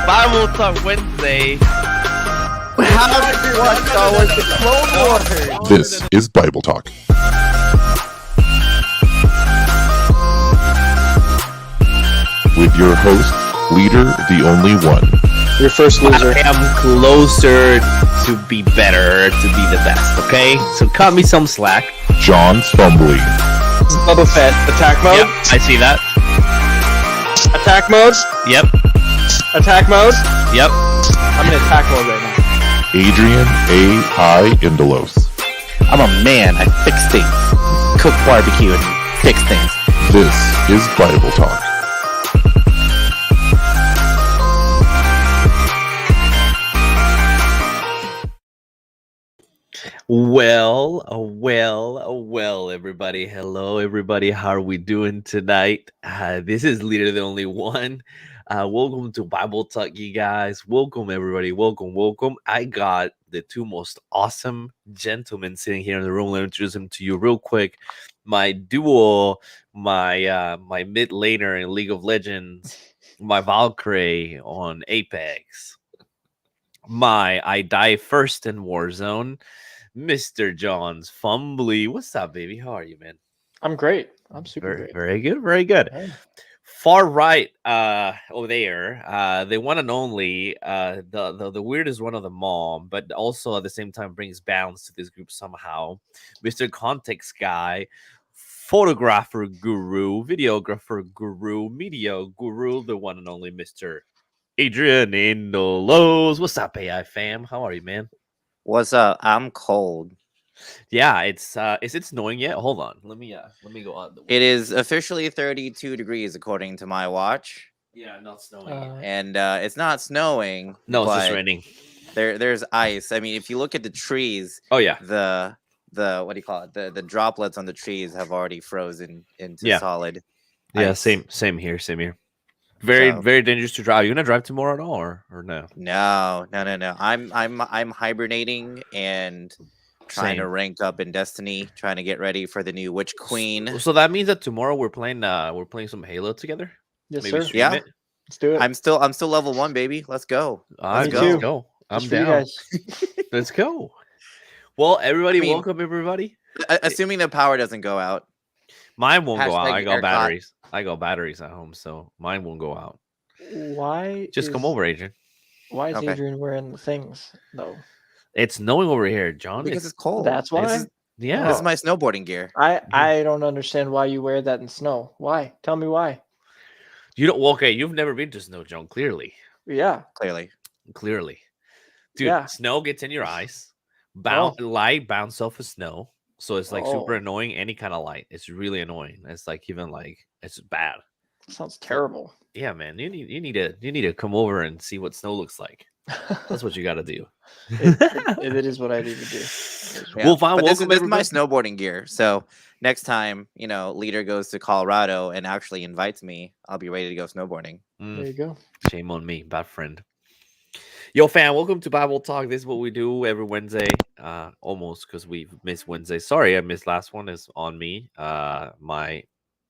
Bible Talk Wednesday. How did you watch Star Wars The Clone Wars? This is Bible Talk. With your host, Leader, the only one. Your first loser. I am closer to be better, to be the best, okay? So cut me some slack. John Fumbly. Bubba Fett. Attack mode? Yep, I see that. Attack mode? Yep, Attack mode? yep. I'm in attack mode right now. Adrian A.I. Indelos. I'm a man. I fix things. Cook barbecue and fix things. This is Bible Talk. Well, everybody. Hello, everybody. How are we doing tonight? This is Leader the Only One. Welcome to Bible Talk, you guys. Welcome, everybody. Welcome. I got the two most awesome gentlemen sitting here in the room. Let me introduce them to you real quick. My duo, my mid laner in League of Legends, my Valkyrie on Apex, my I die first in Warzone, Mr. John's Fumbly. What's up, baby? How are you, man? I'm great. I'm super great. Very good. Hey. Far right over there, the one and only, the weirdest one of them all, but also at the same time brings balance to this group somehow. Mr. Context Guy, photographer guru, videographer guru, media guru, the one and only Mr. Adrian Indelos. What's up, AI fam? How are you, man? What's up? I'm cold. Yeah, it's is it snowing yet? Hold on. Let me go out the window. It is officially 32 degrees according to my watch. Yeah, not snowing. And it's not snowing. No, it's but just raining. There's ice. I mean, if you look at the trees, Oh yeah. the what do you call it? The droplets on the trees have already frozen into solid. Yeah, ice. same here. Very So- very dangerous to drive. You gonna drive tomorrow at all, or no? No. I'm hibernating and trying to Same. rank up in Destiny, trying to get ready for the new Witch Queen. So that means that tomorrow we're playing some Halo together. Yes, Maybe sir. stream Yeah. it? Let's do it. I'm still level 1, baby. Let's go. All right, Me let's too. go. I'm Just for you down. guys. Let's go. Well, everybody, I mean- welcome everybody. Assuming the power doesn't go out. Mine won't go out. Hashtag I got aircon. batteries. I got batteries at home, so mine won't go out. Why? Just come is- over, Adrian. Why is Okay. Adrian wearing the things though? It's snowing over here, John. Because it's cold. That's why. This is, yeah. this is my snowboarding gear. I don't understand why you wear that in snow. Why? Tell me why. You don't. Well, okay, you've never been to snow, John. Clearly. Clearly. Dude, Yeah. snow gets in your eyes. Oh. Light bounce off of snow, so it's like super Oh. annoying. Any kind of light, it's really annoying. It's like even like it's bad. Sounds terrible. Yeah, man, you need to come over and see what snow looks like. That's what you got to do. It is what I need to do. Yeah. Well, fine. But this Welcome, is my everybody. snowboarding gear. So next time, Leader goes to Colorado and actually invites me, I'll be ready to go snowboarding. Mm, There you go. shame on me, bad friend. Yo, fam, welcome to Bible Talk. This is what we do every Wednesday. Almost because we've missed Wednesday. Sorry, I missed last one. Is on me.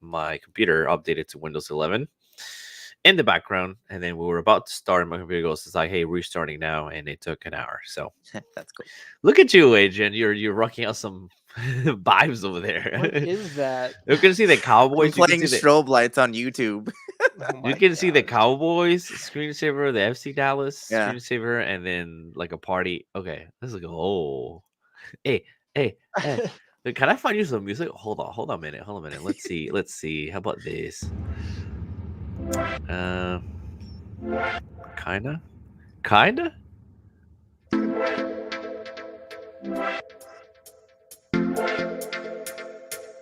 My computer updated to Windows 11. in the background, and then we were about to start, and my computer goes, it's like, hey, restarting now, and it took an hour. So That's cool. look at you, Adrian. You're rocking out some vibes over there. What is that? You can see the I'm Cowboys. You can playing see the strobe lights on YouTube. Oh you my can see the God. Cowboys screensaver, the FC Dallas Yeah. screensaver, and then like a party. Okay, let's go. Oh, hey, hey, hey. Wait, can I find you some music? Hold on a minute. Hold on a minute. Let's see. Let's see. How about this? Uh, kinda, kinda.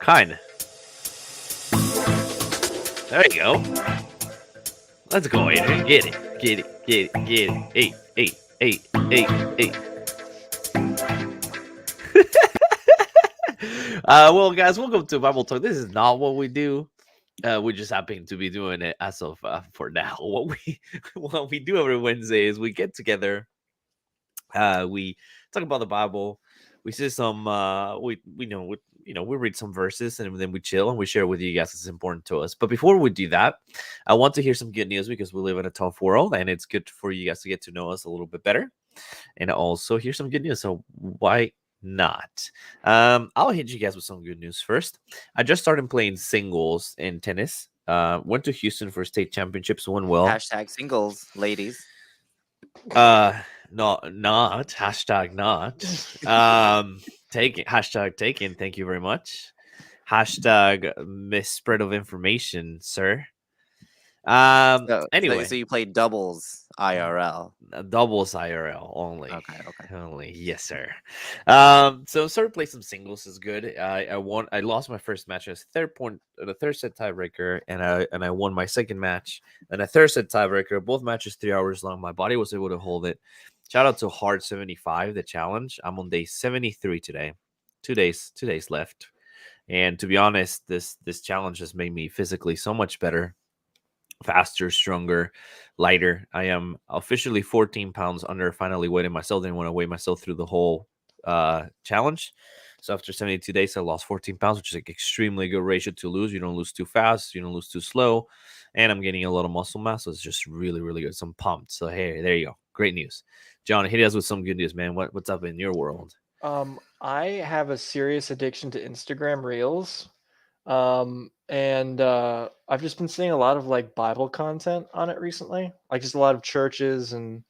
Kinda. There you go. Let's go, Adrian. Get it. Get it. Get it. Get it. Eight, eight, eight, eight, eight. Well, guys, welcome to Bible Talk. This is not what we do. We just happen to be doing it as of for now. What we do every Wednesday is we get together. We talk about the Bible. We see some. We read some verses and then we chill and we share with you guys. It's important to us. But before we do that, I want to hear some good news because we live in a tough world and it's good for you guys to get to know us a little bit better, and also hear some good news. So why not? I'll hit you guys with some good news first. I just started playing singles in tennis. Went to Houston for state championships, won well. Hashtag singles, ladies. Not hashtag not. Taken hashtag taken. Thank you very much. Hashtag misspread of information, sir. Anyway, So you play doubles IRL. doubles IRL only. Okay. Only, yes, sir. So started play some singles is good. I won. I lost my first match as the third set tiebreaker, and I won my second match and a third set tiebreaker. Both matches 3 hours long. My body was able to hold it. Shout out to Hard 75, the challenge. I'm on day 73 today. 2 days left. And to be honest, this challenge has made me physically so much better, faster, stronger, lighter. I am officially 14 pounds under finally weighing myself. Didn't want to weigh myself through the whole challenge. So after 72 days, I lost 14 pounds, which is like extremely good ratio to lose. You don't lose too fast, you don't lose too slow, and I'm getting a lot of muscle mass. So it's just really, really good. So I'm pumped. So hey, there you go. Great news. John, hit us with some good news, man. What's up in your world? I have a serious addiction to Instagram Reels. And I've just been seeing a lot of like Bible content on it recently, like just a lot of churches and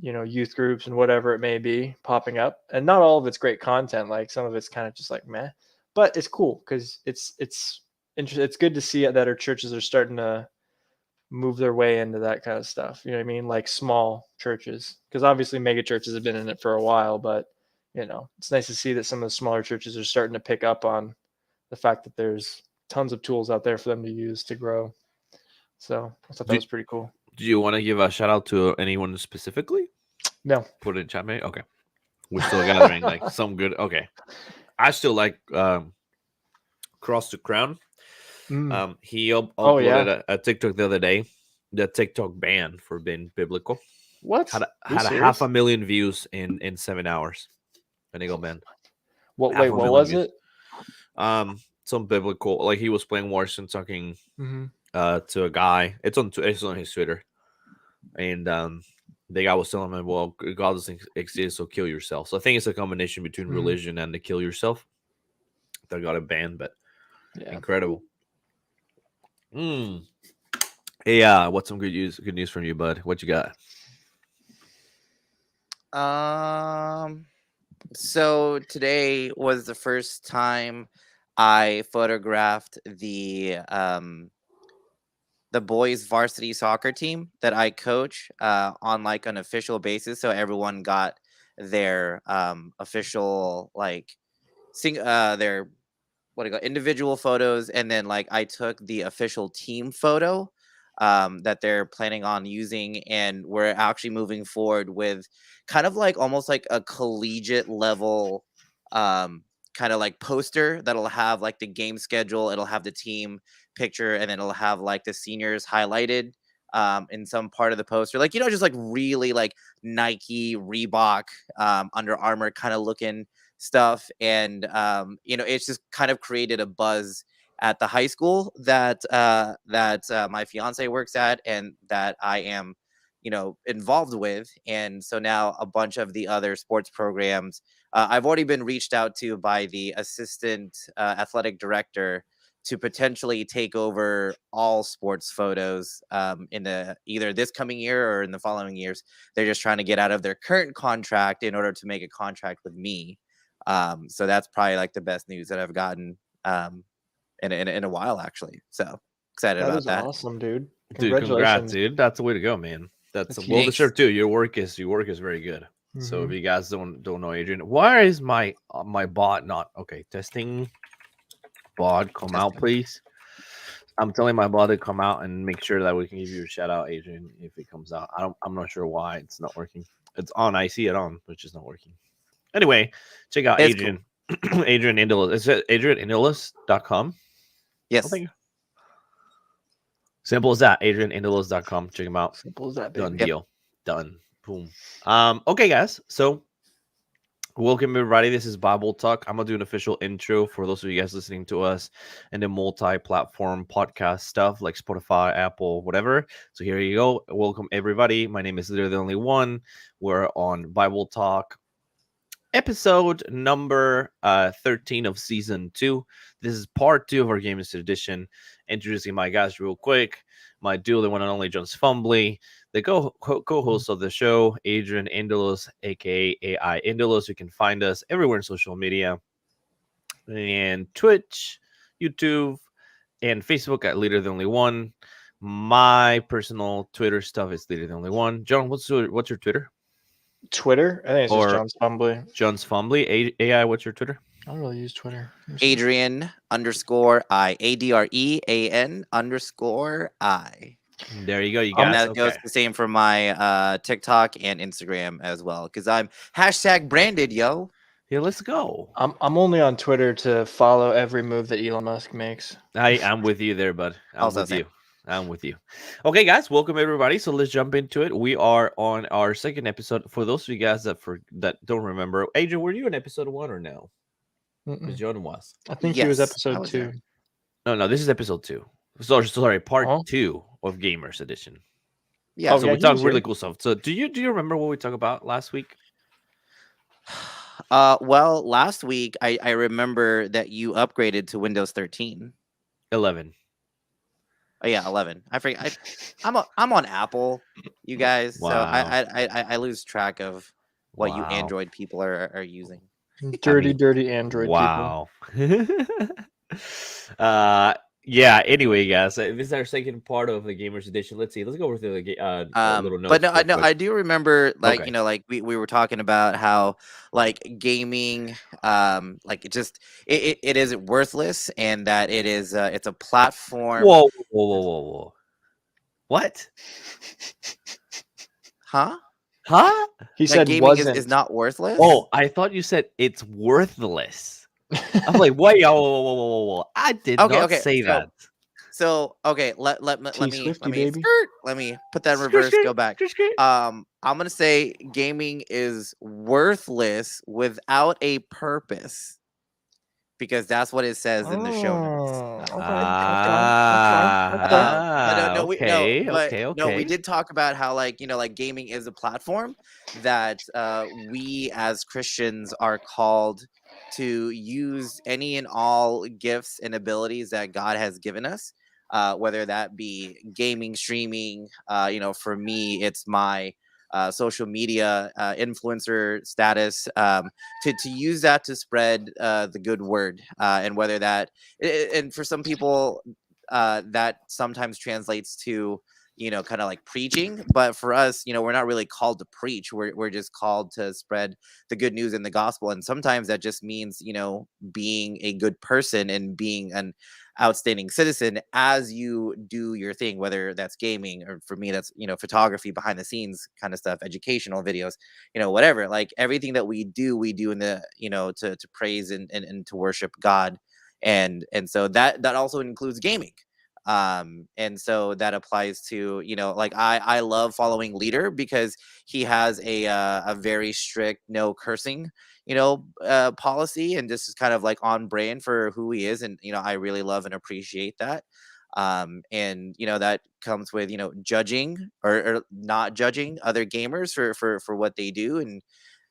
youth groups and whatever it may be popping up. And not all of it's great content, like some of it's kind of just like meh, but it's cool because it's interesting. It's good to see that our churches are starting to move their way into that kind of stuff. You know what I mean? Like small churches, because obviously mega churches have been in it for a while, but it's nice to see that some of the smaller churches are starting to pick up on the fact that there's tons of tools out there for them to use to grow. So I thought that was pretty cool. Do you want to give a shout out to anyone specifically? No. Put it in chat, mate. Okay. We're still gathering like some good. Okay. I still like Cross to Crown. He uploaded a TikTok the other day. The TikTok ban for being biblical. What? Had a 500,000 views in 7 hours. And he got banned. What was it? Some biblical, like he was playing Warzone talking to a guy. It's on his Twitter, and the guy was telling him, "Well, God doesn't exist, so kill yourself." So I think it's a combination between religion and the kill yourself that got it banned. But incredible. Hey, what's some good news from you, bud? What you got? So today was the first time I photographed the boys varsity soccer team that I coach on like an official basis. So everyone got their official their individual photos, and then like I took the official team photo that they're planning on using, and we're actually moving forward with kind of like almost like a collegiate level kind of like poster that'll have like the game schedule, it'll have the team picture, and then it'll have like the seniors highlighted in some part of the poster, like just like really like Nike, Reebok, Under Armour kind of looking stuff. And it's just kind of created a buzz at the high school that my fiance works at, and that I am, involved with. And so now a bunch of the other sports programs, I've already been reached out to by the assistant athletic director to potentially take over all sports photos in either this coming year or in the following years. They're just trying to get out of their current contract in order to make a contract with me. So that's probably like the best news that I've gotten in a while, actually. So excited That about is that. awesome, dude. Dude, congrats, Congratulations. dude. That's the way to go, man. That's That's well huge. deserved too. Your work is very good. So if Mhm. you guys don't know Adrian, why is my bot not okay? Testing bot, come out, Testing. please. I'm telling my bot to come out and make sure that we can give you a shout out, Adrian, if it comes out. I'm not sure why it's not working. It's on. I see it on, but it's just not working. Anyway, check out It's Adrian. Adrian Indulus. Is it adrianindulus.com? Yes. Oh, thank you. Simple as that. adrianindulus.com. Check him out. Simple as that, Done baby. deal. Done. Boom. Okay, guys. So welcome everybody. This is Bible Talk. I'm gonna do an official intro for those of you guys listening to us in the multi-platform podcast stuff like Spotify, Apple, whatever. So here you go. Welcome everybody. My name is literally the only one. We're on Bible Talk, episode number 13 of season 2. This is part 2 of our Gamers Edition. Introducing my guys real quick. My duo, the one and only Jones Fumbly, the co-host of the show, Adrian Indulus, aka AI Indulus. You can find us everywhere in social media and Twitch, YouTube, and Facebook at Leader the Only One. My personal Twitter stuff is Leader the Only One. John, what's your Twitter? Twitter? I think it's Or- just John's Fumbly. John's Fumbly. AI, what's your Twitter? I don't really use Twitter. Let me see. Adrian_I ADREAN_I. There you go. You And guys. that goes the same for my TikTok and Instagram as well, because I'm hashtag branded, yo. Yeah, let's go. I'm only on Twitter to follow every move that Elon Musk makes. I'm with you there, bud. I'm Also with same. you. I'm with you. Okay, guys, welcome everybody. So let's jump into it. We are on our second episode. For those of you guys that don't remember, Adrian, were you in episode 1 or no? Because Mm-mm. John was. I think he was Yes, I episode was 2. there. No, this is episode 2. Sorry, part Oh. 2 of Gamers Edition. Yeah. Oh, So yeah, we he talked was really here. cool stuff. So do you remember what we talked about last week? Well, last week I remember that you upgraded to Windows 13. 11. Oh yeah, 11. I forget. I'm on Apple, you guys. So Wow. I lose track of what you Wow. Android people are using. Dirty Android people. Wow. Yeah, anyway, guys, this is our second part of the Gamers Edition. Let's see. Let's go over the little notes. But no, real quick. I do remember, like, Okay. like we were talking about how, like, gaming, like it is worthless, and that it's a platform. Whoa. What? Huh? Huh? He That said gaming wasn't. is not worthless. Oh, I thought you said it's worthless. I'm like, wait, whoa. I did not say that. So okay, let me Swifty, baby. let me put that in Skirt, reverse. skirt, Go back. skirt, skirt. I'm gonna say gaming is worthless without a purpose, because that's what it says in the show notes. Okay. No, we did talk about how, like, like gaming is a platform that we as Christians are called to use any and all gifts and abilities that God has given us, whether that be gaming, streaming. For me, it's my social media influencer status, to use that to spread the good word, and whether that, and for some people that sometimes translates to kind of like preaching, but for us, we're not really called to preach. We're just called to spread the good news in the gospel, and sometimes that just means being a good person and being an outstanding citizen as you do your thing, whether that's gaming, or for me that's photography, behind the scenes kind of stuff, educational videos, whatever. Like, everything that we do in the to praise and to worship God, and so that also includes gaming. And so that applies to, like I love following Leader because he has a very strict no cursing, policy, and this is kind of like on brand for who he is, and I really love and appreciate that. And that comes with judging or not judging other gamers for what they do, and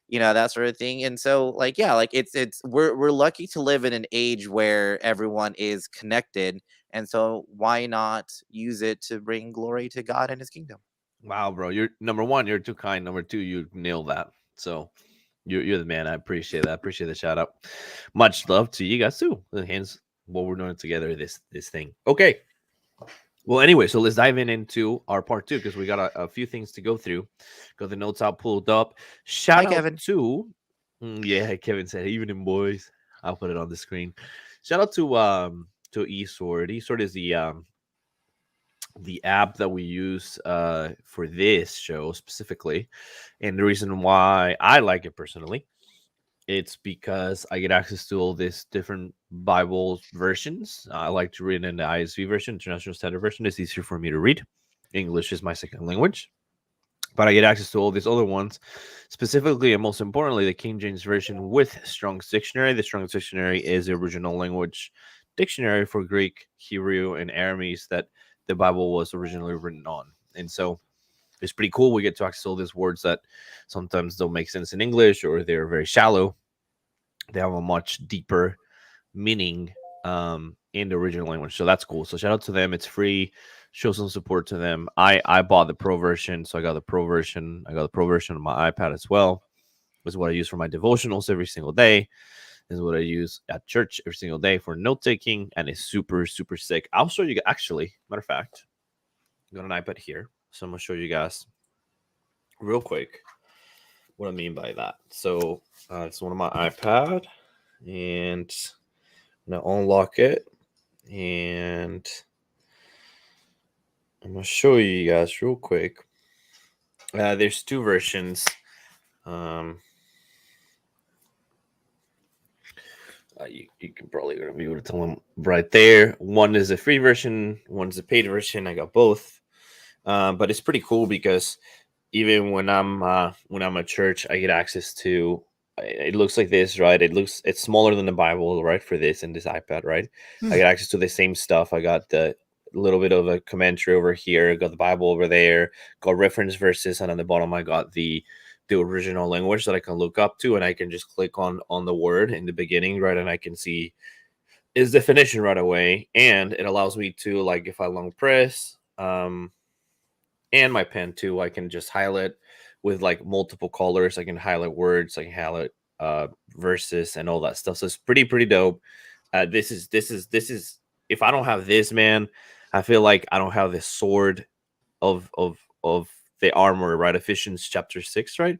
that sort of thing. And so, like, yeah, like it's we're lucky to live in an age where everyone is connected, and so why not use it to bring glory to God and his kingdom? Wow, bro. You're number one, you're too kind. Number two, you nailed that. So you're the man. I appreciate that. I appreciate the shout out. Much love to you guys too. Hence what we're doing together, this thing. Okay. Well, anyway, so let's dive into our part two because we got a few things to go through. Got the notes out pulled up. Shout Hi, out Kevin. to yeah, Kevin said evening boys. I'll put it on the screen. Shout out to eSword. eSword is the app that we use for this show specifically, and the reason why I like it personally, it's because I get access to all these different Bible versions. I like to read in the ISV version, International Standard Version. It's easier for me to read. English is my second language, but I get access to all these other ones, specifically and most importantly, the King James Version with Strong's Dictionary. The Strong's Dictionary is the original language dictionary for Greek, Hebrew, and Aramese that the Bible was originally written on. And so it's pretty cool. We get to access all these words that sometimes don't make sense in English or they're very shallow. They have a much deeper meaning in the original language. So that's cool. So shout out to them. It's free. Show some support to them. I bought the pro version, so I got the pro version. I got the pro version on my iPad as well. This is what I use for my devotionals every single day. This is what I use at church every single day for note taking, and it's super, super sick. I'll show you. Actually, matter of fact, I got an iPad here, so I'm gonna show you guys real quick what I mean by that. So it's one of my iPad, and I'm gonna unlock it, and I'm gonna show you guys real quick. There's two versions. You can probably gonna be able to tell them right there. One is a free version, one's a paid version. I got both, but it's pretty cool because even when I'm at church, I get access to. It looks like this, right? It's smaller than the Bible, right? For this and this iPad, right? I get access to the same stuff. I got the little bit of a commentary over here. Got the Bible over there. Got reference verses, and on the bottom, I got the original language that I can look up to, and I can just click on the word in the beginning, right? And I can see its definition right away, and it allows me to, like, if I long press, and my pen too, I can just highlight with like multiple colors. I can highlight words, I can highlight verses and all that stuff. So it's pretty dope. This is if I don't have this, man, I feel like I don't have the sword of the armor, right? Ephesians chapter 6, right?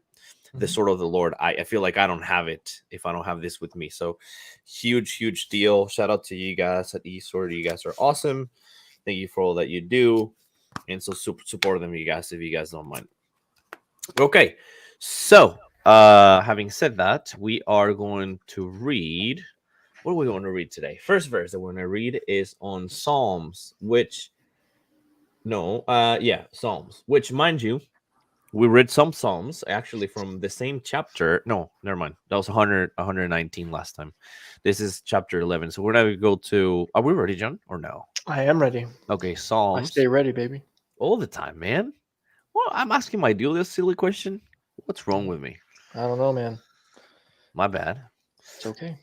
The sword of the Lord. I feel like I don't have it if I don't have this with me. So huge deal. Shout out to you guys at eSword. You guys are awesome. Thank you for all that you do. And so support them, you guys, if you guys don't mind. Okay. So having said that, we are going to read. What are we going to read today? First verse that we're going to read is on Psalms, Psalms, which, mind you, we read some Psalms actually from the same chapter. No, never mind. That was 119 last time. This is chapter 11. So we're going to go to, are we ready, John, or no? I am ready. Okay, Psalms. I stay ready, baby. All the time, man. Well, I'm asking my deal this silly question. What's wrong with me? I don't know, man. My bad. It's okay.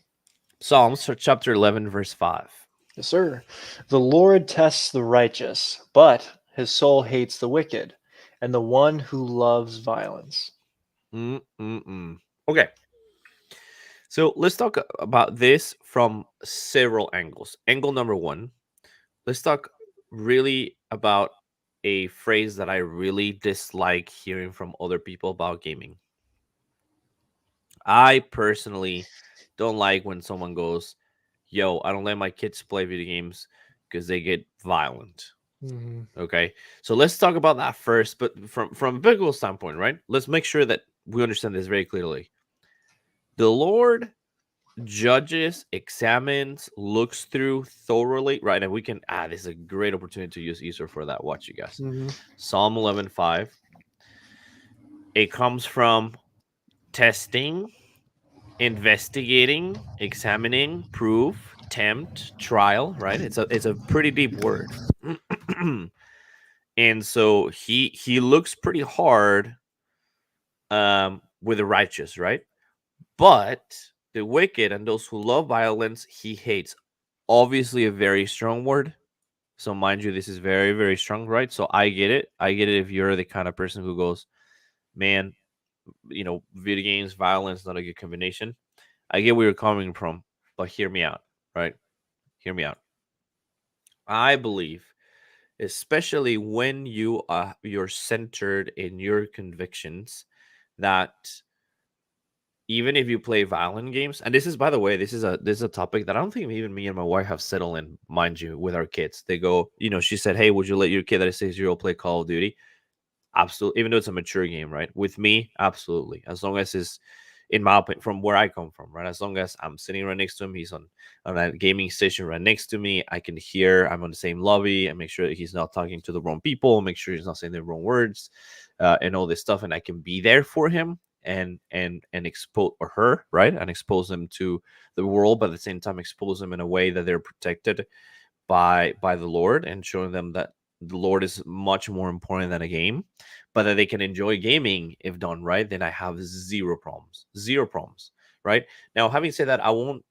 Psalms chapter 11, verse 5. Yes, sir. The Lord tests the righteous, but his soul hates the wicked and the one who loves violence. Okay. So let's talk about this from several angles. Angle number one, let's talk really about a phrase that I really dislike hearing from other people about gaming. I personally don't like when someone goes, yo, I don't let my kids play video games because they get violent. Okay, so let's talk about that first, but from a biblical standpoint, right? Let's make sure that we understand this very clearly. The Lord judges, examines, looks through thoroughly, right? And we can, this is a great opportunity to use Easter for that. Watch, you guys. Mhm. Psalm 11:5. It comes from testing, investigating, examining, proof, tempt, trial, right? It's a pretty deep word. And so he looks pretty hard with the righteous, right? But the wicked and those who love violence, he hates. Obviously, a very strong word. So, mind you, this is very, very strong, right? So, I get it. I get it if you're the kind of person who goes, man, video games, violence, not a good combination. I get where you're coming from, but hear me out, right? Hear me out. I believe, especially when you're centered in your convictions, that even if you play violent games, and this is, by the way, this is a topic that I don't think even me and my wife have settled in, mind you, with our kids. They go, she said, hey, would you let your kid that is 6 year old play Call of Duty? Absolutely, even though it's a mature game, right? With me, absolutely, as long as it's, in my opinion, from where I come from, right? As long as I'm sitting right next to him, he's on that gaming station right next to me, I can hear, I'm on the same lobby, and make sure that he's not talking to the wrong people, make sure he's not saying the wrong words, and all this stuff, and I can be there for him and expose, or her, right, and expose them to the world, but at the same time expose them in a way that they're protected by the Lord, and showing them that the Lord is much more important than a game, but that they can enjoy gaming if done right, then I have zero problems. Zero problems. Right? Now, having said that, I won't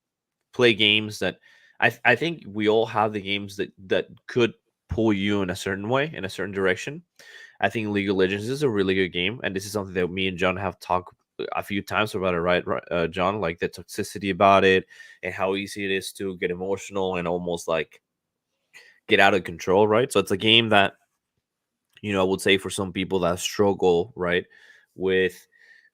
play games that I think we all have the games that could pull you in a certain way, in a certain direction. I think League of Legends is a really good game, and this is something that me and John have talked a few times about it, right, John? Like the toxicity about it, and how easy it is to get emotional and almost like get out of control, right? So it's a game that, I would say, for some people that struggle, right, with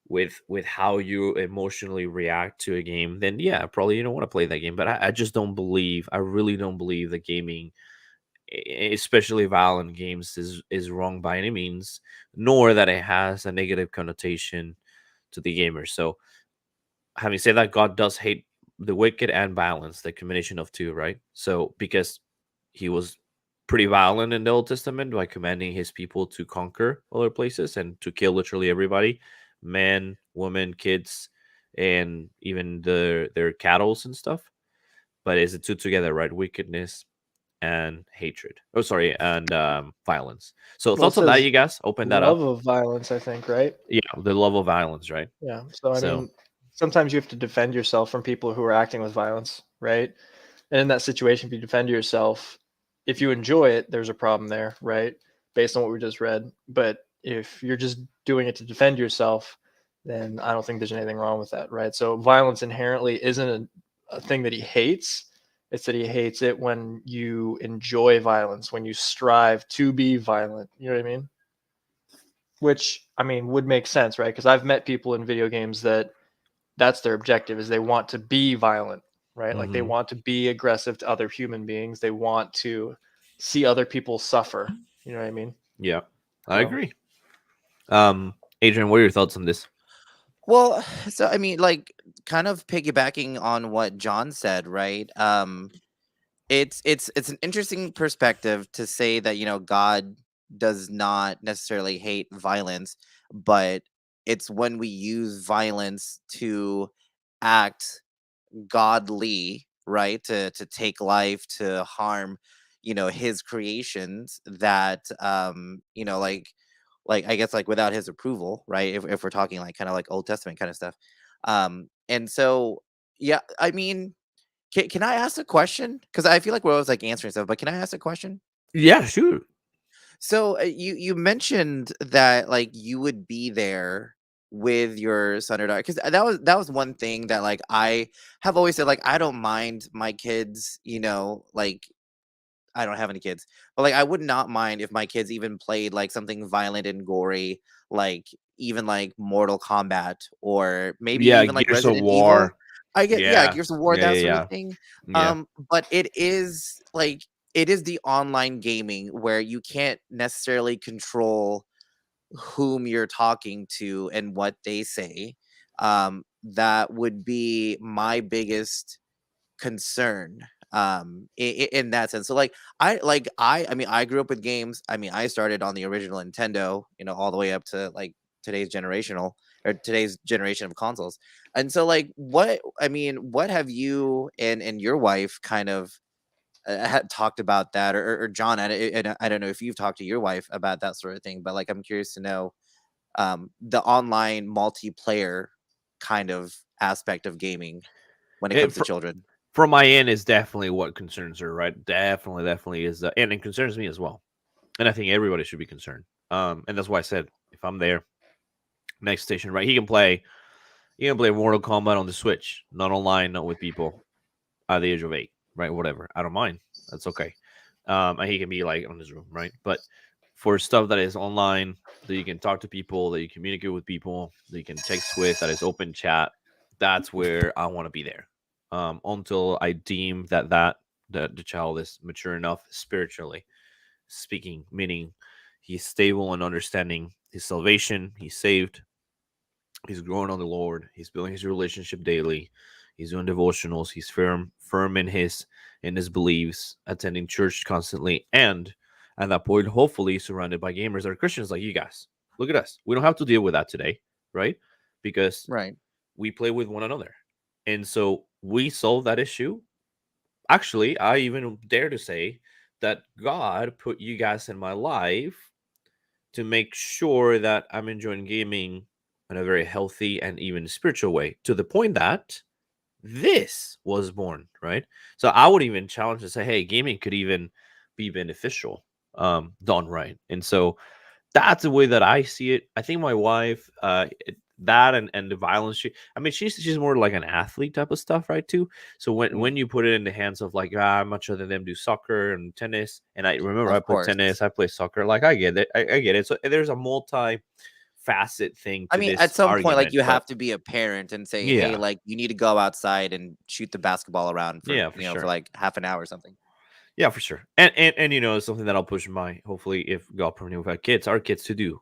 with how you emotionally react to a game, then yeah, probably you don't want to play that game. But I just don't believe, I really don't believe that gaming, especially violent games, is wrong by any means, nor that it has a negative connotation to the gamer. So, having said that, God does hate the wicked and violence, the combination of two, right? So, because he was pretty violent in the Old Testament by commanding his people to conquer other places and to kill literally everybody, men, women, kids, and even their cattle and stuff. But is it two together, right? Wickedness and hatred. Oh, sorry, and violence. So, Well, it thoughts on that, says you guys? Open that love up. of violence, I think, right? Yeah, the love of violence, right? Yeah. So I So, mean, sometimes you have to defend yourself from people who are acting with violence, right? And in that situation, if you defend yourself, if you enjoy it, there's a problem there, right? Based on what we just read. But if you're just doing it to defend yourself, then I don't think there's anything wrong with that, right? So violence inherently isn't a thing that he hates. It's that he hates it when you enjoy violence, when you strive to be violent. You know what I mean? Which I mean would make sense, right? Because I've met people in video games that that's their objective is they want to be violent, right? Like they mhm, want to be aggressive to other human beings. They want to see other people suffer. You know what I mean? yeah, I So agree. Adrian, what are your thoughts on this? Well, so I mean, like, kind of piggybacking on what John said, right? It's an interesting perspective to say that God does not necessarily hate violence, but it's when we use violence to act godly, right? To take life, to harm, his creations, that like I guess like without his approval, right? If we're talking like kind of like Old Testament kind of stuff. And so yeah, I mean, can I ask a question? Because I feel like we're always like answering stuff, but can I ask a question? Yeah, sure. So you mentioned that like you would be there with your son or daughter, because that was one thing that like I have always said, like I don't mind my kids, like I don't have any kids, but like I would not mind if my kids even played like something violent and gory, like even like Mortal Kombat or maybe Yeah, even like Gears of Resident Evil. War. I get, yeah, Yeah. Gears of War, Yeah, that yeah, sort of yeah. thing. Yeah. But it is the online gaming where you can't necessarily control whom you're talking to and what they say. that would be my biggest concern in that sense. So I mean I grew up with games. I mean I started on the original Nintendo, all the way up to like today's generation of consoles. And so like what have you and your wife kind of had talked about that, or John, I don't know if you've talked to your wife about that sort of thing, but like I'm curious to know the online multiplayer kind of aspect of gaming when it It, comes to children. from my end is definitely what concerns her, right? Definitely is, and it concerns me as well. And I think everybody should be concerned. And that's why I said if I'm there, next station, right? He can play Mortal Kombat on the Switch, not online, not with people at the age of 8, right? Whatever, I don't mind. That's okay. And he can be like on his room, right? But for stuff that is online, that you can talk to people, that you communicate with people, that you can text with, that is open chat, that's where I want to be there. Until I deem that the child is mature enough spiritually speaking, meaning he's stable and understanding his salvation, he's saved, he's growing on the Lord, he's building his relationship daily, he's doing devotionals, he's firm in his beliefs, attending church constantly, and at that point, hopefully surrounded by gamers that are Christians like you guys. Look at us. We don't have to deal with that today, right? Because Right. we play with one another. And so we solve that issue. Actually, I even dare to say that God put you guys in my life to make sure that I'm enjoying gaming in a very healthy and even spiritual way, to the point that this was born, right? So I would even challenge to say, hey, gaming could even be beneficial, done right. And so that's the way that I see it. I think my wife, that and the violence, I mean, she's more like an athlete type of stuff, right? Too. So when you put it in the hands of like, much other than them do soccer and tennis, and I remember I Of played course. tennis, I play soccer, like I get it, I get it. So there's a multi facet thing I to mean, at this some point, like argument, you but have to be a parent and say, "Hey, yeah, like you need to go outside and shoot the basketball around for yeah, for for sure. like half an hour or something." Yeah, for sure. And it's something that I'll push my, hopefully, if God permit, with our kids, to do,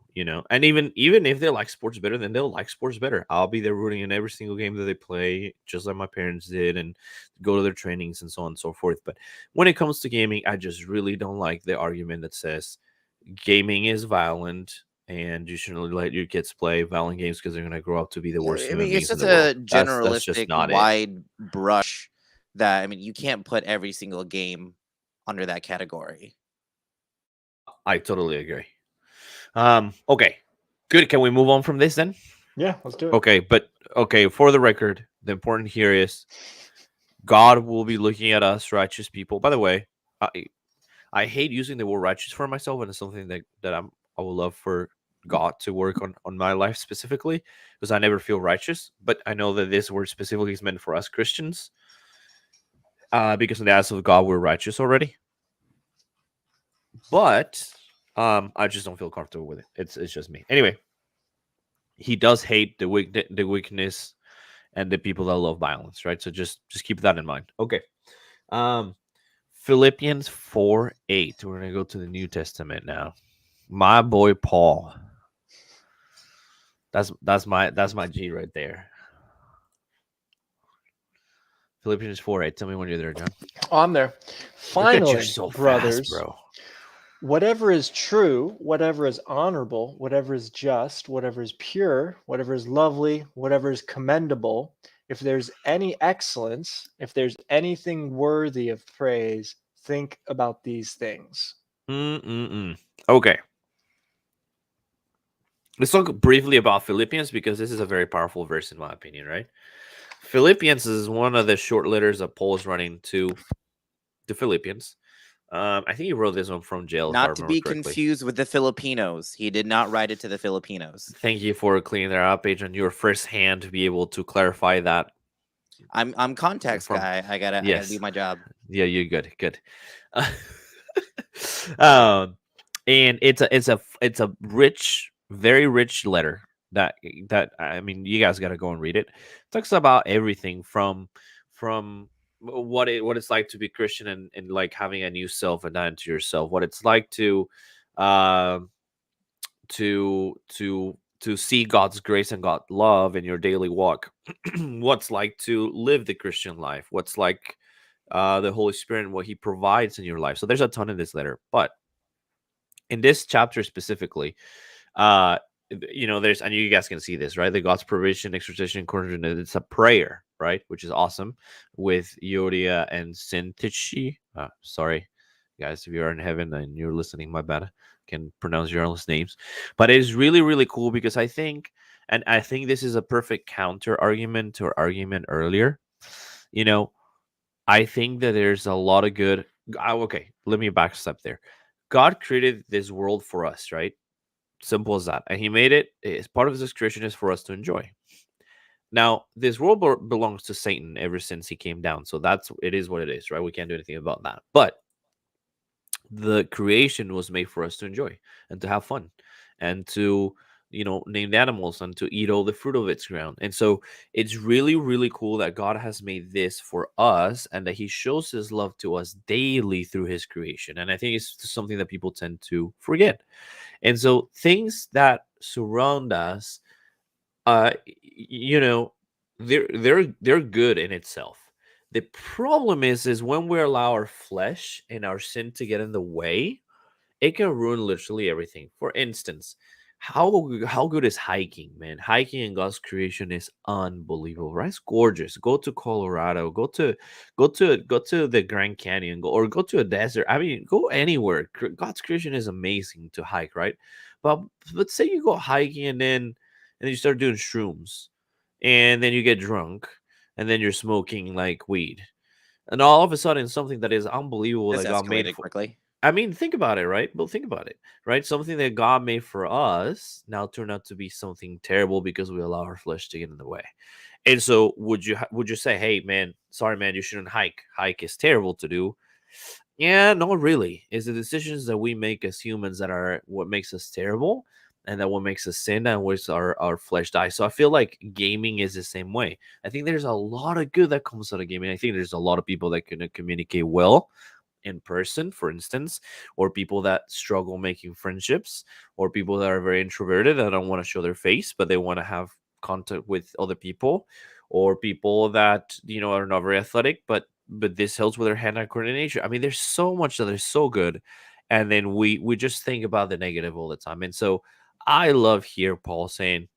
And even if they like sports better, then they'll like sports better. I'll be there rooting in every single game that they play, just like my parents did, and go to their trainings and so on and so forth. But when it comes to gaming, I just really don't like the argument that says gaming is violent and you shouldn't let your kids play violent games because they're gonna grow up to be the Yeah, worst I human mean, it's beings in just the world. a That's just generalistic, not it. wide brush that I mean, you can't put every single game under that category. I totally agree. Okay. Good. Can we move on from this then? Yeah, let's do it. Okay, but okay, for the record, the important here is God will be looking at us righteous people. By the way, I hate using the word righteous for myself, and it's something I would love for God to work on my life specifically, because I never feel righteous. But I know that this word specifically is meant for us Christians, because in the eyes of God we're righteous already. But I just don't feel comfortable with it. It's just me. Anyway, he does hate the weakness and the people that love violence, right? So just keep that in mind. Okay. Um Philippians 4:8. We're gonna go to the New Testament now. My boy Paul. That's my G right there. Philippians 4:8. Tell me when you're there, John. Oh, I'm there. Look at you Finally, so brothers, fast, bro. whatever is true, whatever is honorable, whatever is just, whatever is pure, whatever is lovely, whatever is commendable, if there's any excellence, if there's anything worthy of praise, think about these things. Okay. Let's talk briefly about Philippians, because this is a very powerful verse in my opinion, right? Philippians is one of the short letters that Paul is running to the Philippians. I think he wrote this one from jail, if I Not to remember be correctly. confused with the Filipinos. He did not write it to the Filipinos. Thank you for cleaning that up, page on your first hand to be able to clarify that. I'm context From guy. I gotta do my job. Yeah, you're good. um, and it's a rich, very rich letter that I mean, you guys got to go and read it. It talks about everything from what it's like to be Christian, and like having a new self and dying to yourself. What it's like to um to to see God's grace and God's love in your daily walk. What's like to live the Christian life? What's like the Holy Spirit and what He provides in your life? So there's a ton in this letter, but in this chapter specifically, uh, there's, and you guys can see this, right? The God's provision, exhortation, encouragement. It's a prayer, right? Which is awesome with Yodia and Sintichi. Sorry, guys, if you're in heaven and you're listening, my bad. Can pronounce your own names, but it is really, really cool because I think this is a perfect counter argument to our argument earlier. I think that there's a lot of good. Okay, let me backstep there. God created this world for us, right? Simple as that. And He made it, as part of His creation is for us to enjoy. Now, this world belongs to Satan ever since he came down. So it is what it is, right? We can't do anything about that. But the creation was made for us to enjoy and to have fun and to name the animals and to eat all the fruit of its ground. And so it's really, really cool that God has made this for us and that He shows His love to us daily through His creation. And I think it's something that people tend to forget. And so things that surround us, you know they're good in itself. The problem is when we allow our flesh and our sin to get in the way, it can ruin literally everything. For instance, how good is hiking, man? Hiking in God's creation is unbelievable, right? It's gorgeous. Go to Colorado, go to the Grand Canyon, or go to a desert. I mean, go anywhere. God's creation is amazing to hike, right? But let's say you go hiking and then you start doing shrooms, and then you get drunk, and then you're smoking like weed, and all of a sudden something that is unbelievable This that God made escalated for. quickly. I mean, think about it, right? Well, think about it, right? Something that God made for us now turned out to be something terrible because we allow our flesh to get in the way. And so, would you say, "Hey, man, sorry, man, you shouldn't hike. Hike is terrible to do." Yeah, not really. It's the decisions that we make as humans that are what makes us terrible, and that what makes us sin and which our flesh dies. So I feel like gaming is the same way. I think there's a lot of good that comes out of gaming. I think there's a lot of people that can communicate well in person, for instance, or people that struggle making friendships, or people that are very introverted that don't want to show their face, but they want to have contact with other people, or people that are not very athletic, but this helps with their hand-eye coordination. I mean, there's so much that is so good, and then we just think about the negative all the time. And so I love here Paul saying,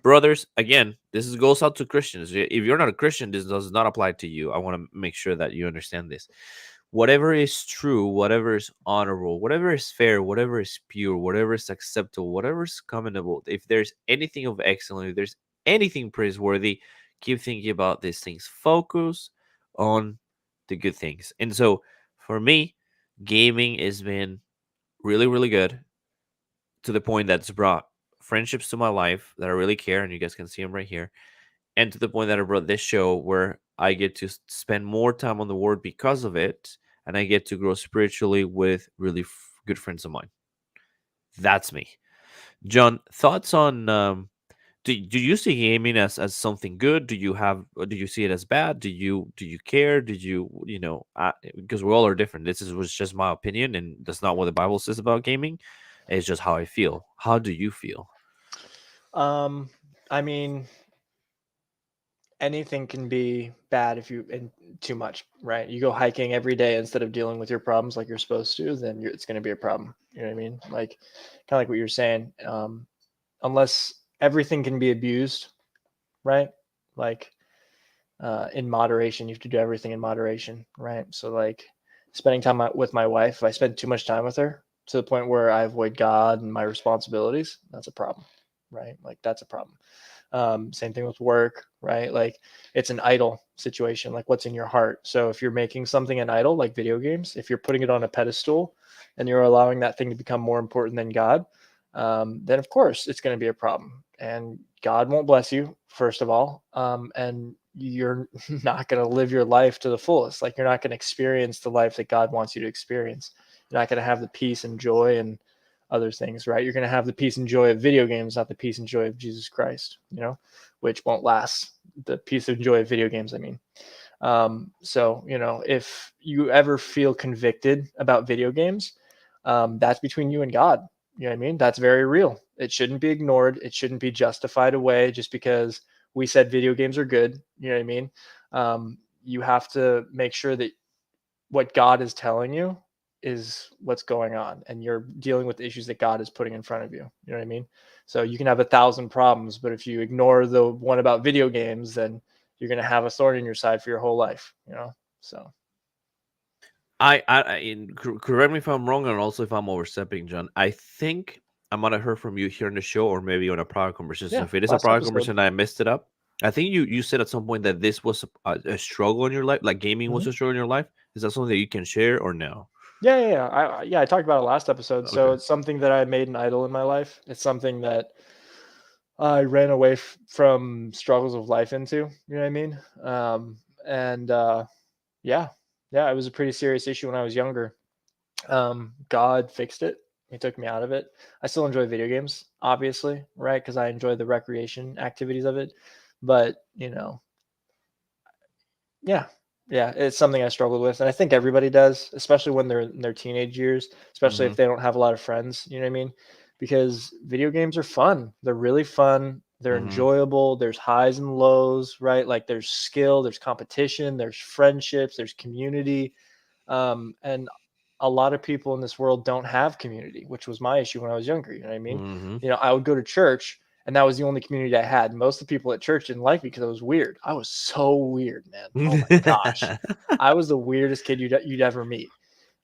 brothers, again, goes out to Christians. If you're not a Christian, this does not apply to you. I want to make sure that you understand this. Whatever is true, whatever is honorable, whatever is fair, whatever is pure, whatever is acceptable, whatever is commendable, if there's anything of excellence, if there's anything praiseworthy, keep thinking about these things. Focus on the good things. And so for me, gaming has been really, really good, to the point that's brought friendships to my life that I really care, and you guys can see them right here, and to the point that I brought this show where I get to spend more time on the word because of it, and I get to grow spiritually with really good friends of mine. That's me. John, thoughts on do you see gaming as something good? Do you see it as bad? Do you care? Because we all are different. Was just my opinion, and that's not what the Bible says about gaming. It's just how I feel. How do you feel? I mean, anything can be bad if you and too much, right? You go hiking every day instead of dealing with your problems like you're supposed to, then it's going to be a problem. You know what I mean? Like, kind of like what you're saying. Unless everything can be abused, right? Like, in moderation, you have to do everything in moderation, right? So, like, spending time with my wife, if I spend too much time with her to the point where I avoid God and my responsibilities, that's a problem, right? Like, that's a problem. Same thing with work, right? Like, it's an idol situation, like what's in your heart. So if you're making something an idol, like video games, if you're putting it on a pedestal and you're allowing that thing to become more important than God, then of course it's going to be a problem, and God won't bless you, first of all. And you're not going to live your life to the fullest. Like, you're not going to experience the life that God wants you to experience. You're not going to have the peace and joy and other things, right? You're going to have the peace and joy of video games, not the peace and joy of Jesus Christ, which won't last. The peace and joy of video games, I mean. So, if you ever feel convicted about video games, that's between you and God. You know what I mean? That's very real. It shouldn't be ignored. It shouldn't be justified away just because we said video games are good. You know what I mean? You have to make sure that what God is telling you is what's going on, and you're dealing with the issues that God is putting in front of you. You know what I mean? So you can have 1,000 problems, but if you ignore the one about video games, then you're going to have a thorn in your side for your whole life. You know? So Correct me if I'm wrong, and also if I'm overstepping, John. I think I might have heard from you here in the show, or maybe on a prior conversation. So yeah, if it is a last prior episode. conversation, I messed it up. I think you said at some point that this was a struggle in your life, like gaming was a struggle in your life. Is that something that you can share or no? Yeah. I talked about it last episode. So Okay. it's something that I made an idol in my life. It's something that I ran away from struggles of life into. You know what I mean? And yeah, it was a pretty serious issue when I was younger. God fixed it. He took me out of it. I still enjoy video games, obviously, right? Because I enjoy the recreation activities of it. But yeah, it's something I struggled with, and I think everybody does, especially when they're in their teenage years, especially Mm-hmm. if they don't have a lot of friends. You know what I mean? Because video games are fun. They're really fun. They're Mm-hmm. enjoyable. There's highs and lows, right? Like there's skill, there's competition, there's friendships, there's community. And a lot of people in this world don't have community, which was my issue when I was younger. You know what I mean? Mm-hmm. I would go to church, and that was the only community I had. Most of the people at church didn't like me because I was weird. I was so weird, man. Oh my gosh, I was the weirdest kid you'd ever meet.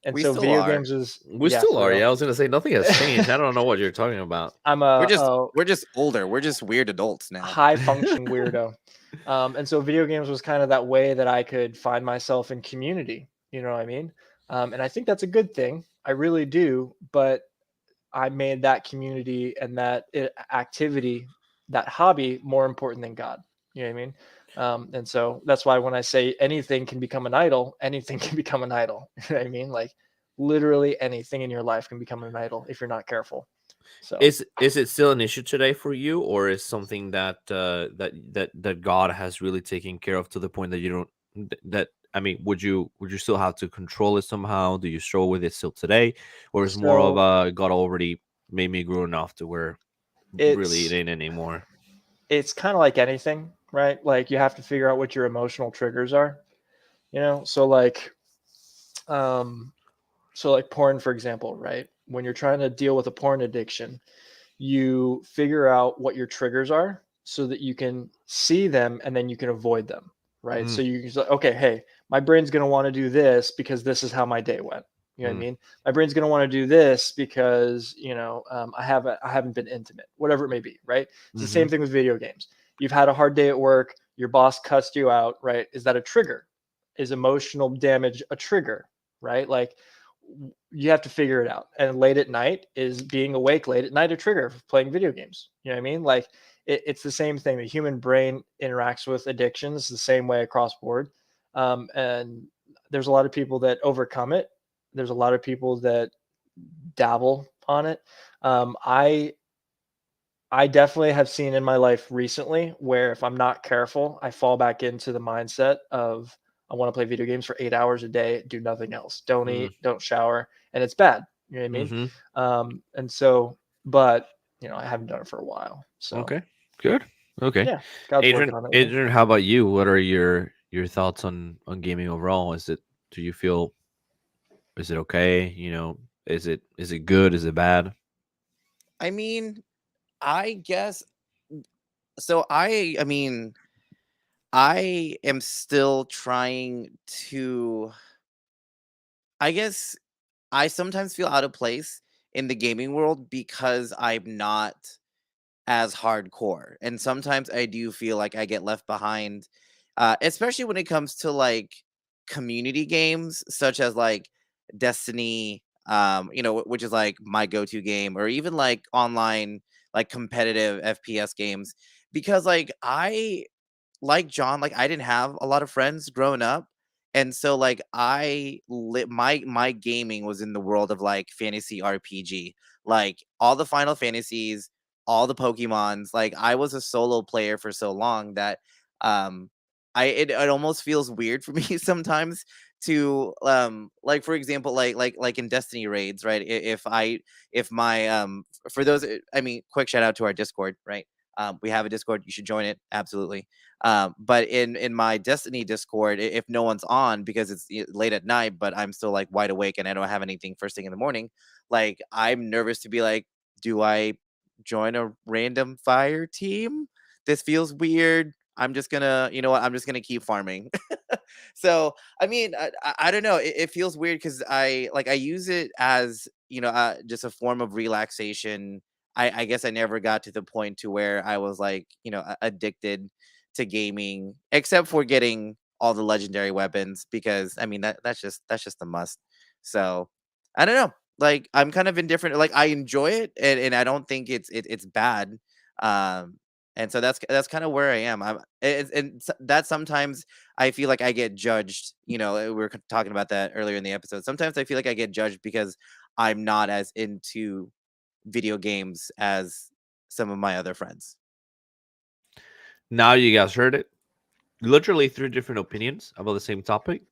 And We so still video are. games is We still for are. real. Yeah, I was gonna say nothing has changed. I don't know what you're talking about. I'm We're just older. We're just weird adults a now. high functioning weirdo. And so video games was kind of that way that I could find myself in community. You know what I mean? And I think that's a good thing. I really do. But I made that community and that activity, that hobby, more important than God. You know what I mean? And so that's why when I say anything can become an idol, anything can become an idol. You know what I mean? Like literally anything in your life can become an idol if you're not careful. So Is it still an issue today for you, or is something that that God has really taken care of to the point that you don't that I mean, would you still have to control it somehow? Do you struggle with it still today, or is more of so a God already made me grow enough to where really it it's ain't anymore? it's kind of like anything, right? Like you have to figure out what your emotional triggers are, um so like porn, for example, right? When you're trying to deal with a porn addiction, you figure out what your triggers are so that you can see them and then you can avoid them, right? Mm, So you can say, okay, hey, my brain's going to want to do this because this is how my day went. You know what I mm, mean? My brain's going to want to do this because I haven't been intimate, whatever it may be, right? It's the mm-hmm, same thing with video games. You've had a hard day at work, your boss cussed you out, right? Is that a trigger? Is emotional damage a trigger, right? Like you have to figure it out. And late at night, is being awake late at night a trigger for playing video games? You know what I mean? Like it's the same thing. The human brain interacts with addictions the same way across board. And there's a lot of people that overcome it. There's a lot of people that dabble on it. I definitely have seen in my life recently where if I'm not careful, I fall back into the mindset of I want to play video games for 8 hours a day, do nothing else, don't mm, eat, don't shower, and it's bad. You know what I mean? mm-hmm. And so, but I haven't done it for a while. So Okay, good. Okay, yeah, God's Adrian. working on it with me. Adrian, how about you? What are your thoughts on gaming overall? Do you feel, is it okay? Is it good? Is it bad? I mean, I guess so. I am still trying to. I guess I sometimes feel out of place in the gaming world because I'm not as hardcore. And sometimes I do feel like I get left behind, especially when it comes to like community games, such as like Destiny, which is like my go to game, or even like online, like competitive FPS games. Because like John, like I didn't have a lot of friends growing up. And so like my gaming was in the world of like fantasy RPG, like all the Final Fantasies, all the Pokemons. Like I was a solo player for so long that um it almost feels weird for me sometimes to like for example like in Destiny raids, right? If my for those I mean, quick shout out to our Discord, right? We have a Discord, you should join it, absolutely. But in my Destiny Discord, if no one's on because it's late at night, but I'm still like wide awake and I don't have anything first thing in the morning, like I'm nervous to be like, do I join a random fire team? This feels weird. I'm just gonna, you know what? I'm just gonna keep farming. So, I mean, I don't know. It feels weird because I use it as, just a form of relaxation. I guess I never got to the point to where I was like, addicted to gaming, except for getting all the legendary weapons because I mean that's just a must. So I don't know. Like I'm kind of indifferent. Like I enjoy it and I don't think it's bad. Um and so that's kind of where I am. That sometimes I feel like I get judged. We were talking about that earlier in the episode. Sometimes I feel like I get judged because I'm not as into video games as some of my other friends. Now you guys heard it. Literally 3 different opinions about the same topic,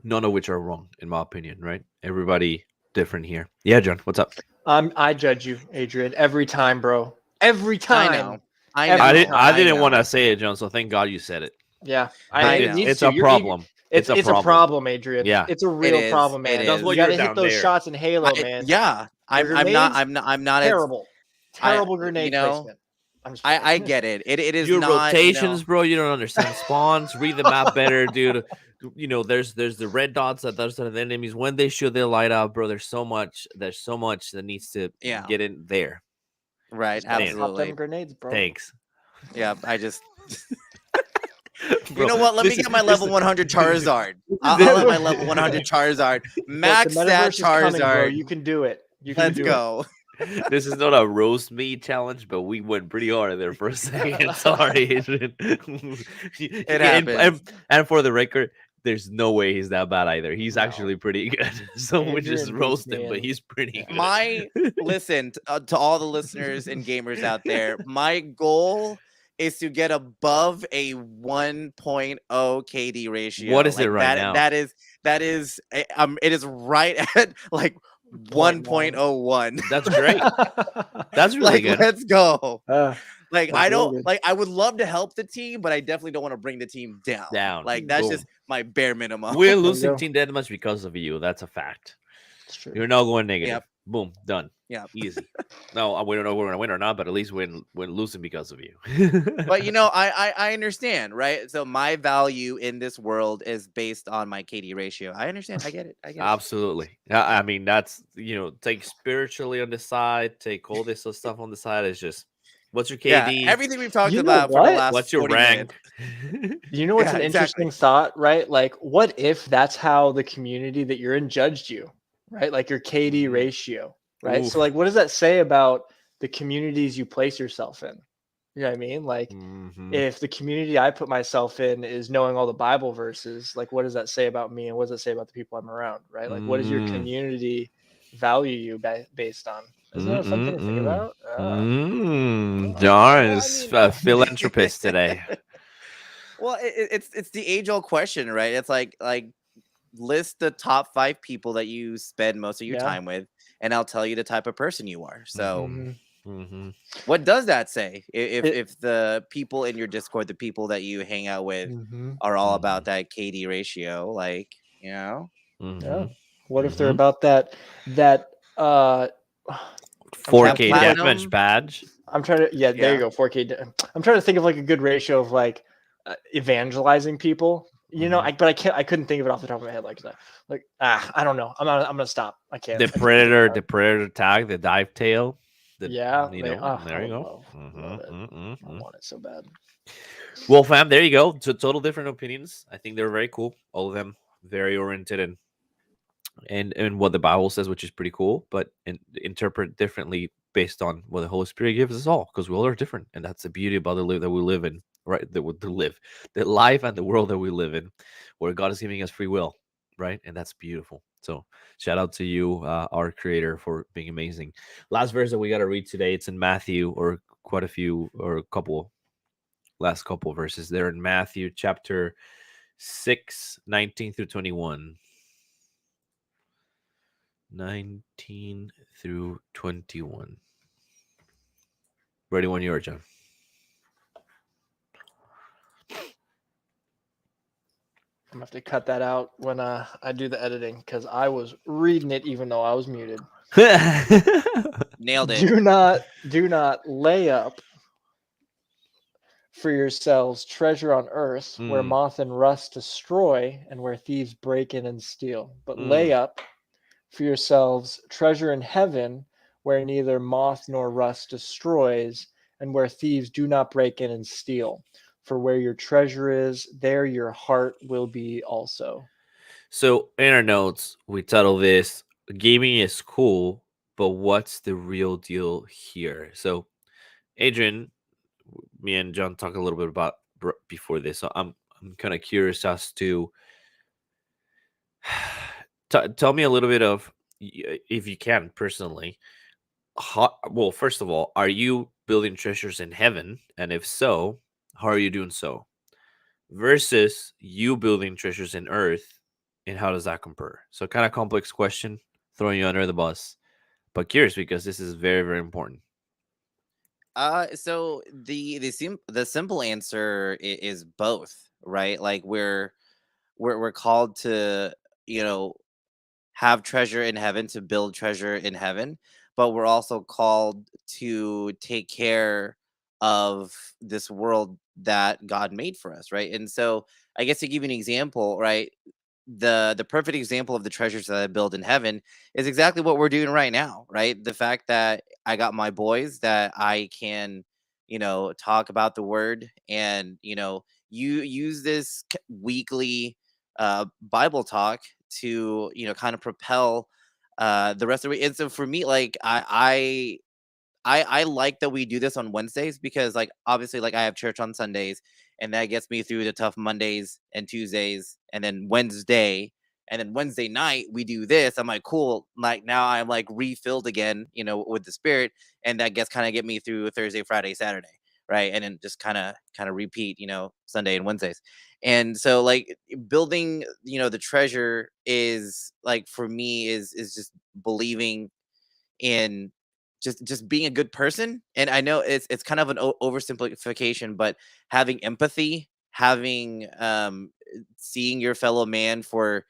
none of which are wrong, in my opinion, right? Everybody different here. Yeah, John, what's up? I judge you, Adrian, every time, bro. Every time. I know. Every I time. didn't want to say it, John, so thank God you said it. Yeah, I it know. needs It's to. a problem. It's a problem, Adrian. Yeah. It's a real is. problem, It man. is. You gotta hit those shots in Halo, man. Yeah, I'm not. grenades? I'm not. Terrible, terrible I- grenade you know, placement. I'm just I get it. It is Your not rotations, bro. You don't understand spawns. Read the map better, dude. There's the red dots that those are the enemies. When they shoot, they light up, bro. There's so much that needs to Yeah. get in there. right. Just saying. Pop them Absolutely. grenades, bro. Thanks. Yeah. I just. Bro, You know what? Let me this get is- my this level is- 100 Charizard. I'll let my level 100 Charizard max Look, the that metaverse is coming, bro. Charizard. You can do it. You can Let's do go. This is not a roast me challenge, but we went pretty hard there for a second. Sorry, Adrian. It happens. And for the record, there's no way he's that bad either. He's No. actually pretty good. So we just Adrian roast beats him, me but in- he's pretty good. Listen to all the listeners and gamers out there. My goal is to get above a 1.0 KD ratio. What is it right that, now? That is it is right at like 1.01. That's great. That's really Like good. let's go. Like That's I really don't good. like I would love to help the team, but I definitely don't want to bring the team down. Down. Like that's Boom. just my bare minimum. We're you losing go. Team Deathmatch because of you. That's a fact. It's true. You're not going negative. Yep. Boom. Done. Yep. Easy. No, we don't know if we're gonna win or not, but at least we're losing because of you. But I understand, right? So my value in this world is based on my KD ratio. I understand. I get it. Absolutely. I mean, that's take spiritually on the side, take all this stuff on the side. It's just, what's your KD? Yeah, everything we've talked You know about for the what? last What's your 40 rank? minutes. You know what's Yeah, an exactly. interesting thought, right? Like, what if that's how the community that you're in judged you, right? Like your KD Mhm. ratio, right? Oof. So, like, what does that say about the communities you place yourself in? You know what I mean? Like, Mhm. if the community I put myself in is knowing all the Bible verses, like, what does that say about me, and what does it say about the people I'm around, right? Like, what does your Mm. community value you based on? Isn't that a fun thing to think about? John Well, is I mean- a philanthropist today. Well, it's the age old question, right? It's like list the top 5 people that you spend most of your Yeah. time with, and I'll tell you the type of person you are. So, Mhm. Mhm. what does that say? If It- if the people in your Discord, the people that you hang out with, Mhm. are all about that KD ratio, like Yeah. Mhm. What if they're Mhm. about that 4K platinum? deathmatch badge. I'm trying to there Yeah. you go, 4K. I'm trying to think of like a good ratio of like evangelizing people. You know, Mhm. I couldn't think of it off the top of my head. I don't know. I'm gonna stop. I can't. The I can't think predator, about the it. predator tag, the dive tail. Yeah, there I you go. love it. I want it so bad. Well, fam, there you go. So total different opinions. I think they're very cool. All of them very oriented and what the Bible says, which is pretty cool, but interpret differently based on what the Holy Spirit gives us all, because we all are different, and that's the beauty about the life that we live in, right? The life and the world that we live in, where God is giving us free will, right? And that's beautiful. So shout out to you, our Creator, for being amazing. Last verse that we got to read today, it's in Matthew, or last couple verses. They're in Matthew chapter 6:19 through 21. 19 through 21. Ready when you are, John. I'm gonna have to cut that out when I do the editing because I was reading it even though I was muted. Nailed it. Do not lay up for yourselves treasure on earth where Mm, moth and rust destroy and where thieves break in and steal. But lay mm. up for yourselves treasure in heaven where neither moth nor rust destroys and where thieves do not break in and steal. For where your treasure is, there your heart will be also. So in our notes, we title this "Gaming is Cool, but What's the Real Deal Here?" So, Adrian, me and John talked a little bit about before this. So I'm kind of curious as to tell me a little bit of, if you can personally. Well, first of all, are you building treasures in heaven? And if so, how are you doing so? Versus you building treasures in earth, and how does that compare? So, kind of complex question, throwing you under the bus, but curious because this is very, very important. So the simple answer is both, right? Like we're called to, you know, have treasure in heaven, to build treasure in heaven, but we're also called to take care of this world that God made for us, right? And so I guess to give you an example, right? The perfect example of the treasures that I build in heaven is exactly what we're doing right now, right? The fact that I got my boys that I can, talk about the word, and you use this weekly Bible talk to kind of propel the rest of it. And so for me, like I like that we do this on Wednesdays, because like obviously like I have church on Sundays, and that gets me through the tough Mondays and Tuesdays, and then Wednesday night we do this. I'm like, cool, like now I'm like refilled again, with the spirit, and that gets kind of get me through Thursday, Friday, Saturday, right? And then just kind of repeat, Sunday and Wednesdays. And so like building, the treasure is like for me is just believing in just being a good person. And I know it's kind of an oversimplification, but having empathy, having seeing your fellow man for